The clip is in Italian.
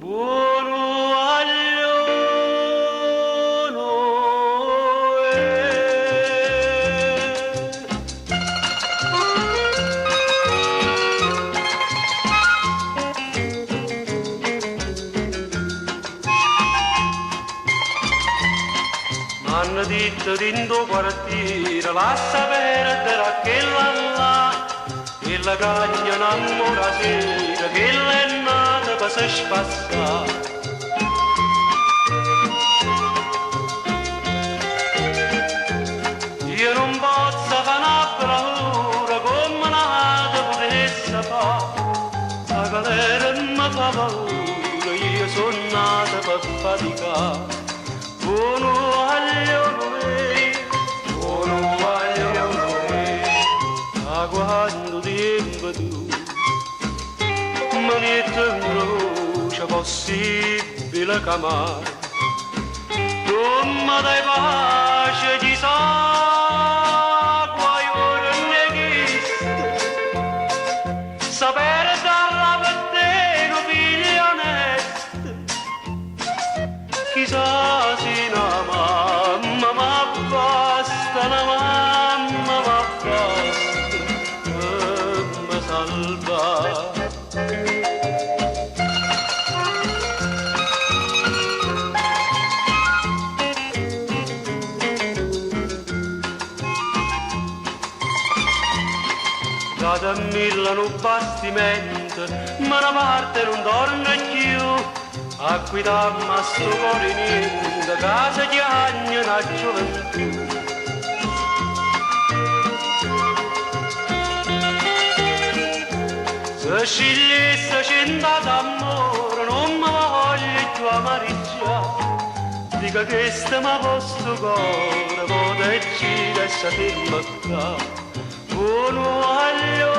Buono agliono m'hanno detto di non partire, lascia perdere quella là, e la cagna innamora sera, che è nata per se spassare. Io non posso fare una bravura come nata potesse fare, la galera mi fa paura, io sono nata per faticare. Buono aglio a quando tempo tu mi metti in croce possibile che mai non mi dai pace di sangue io non ne chiesto sapere darla per te non figlia onesta chissà se una mamma ma basta una mamma ma basta mi salva. Da mille un bastimento, ma una parte non torna più, a guidarmi a sto cuore niente, casa di anni una gioventù. Se scegliesse cento d'amore, non mi voglio più amareggiare, dica che sta mi posto cuore, può decidere se ti imbocca. Buono aglio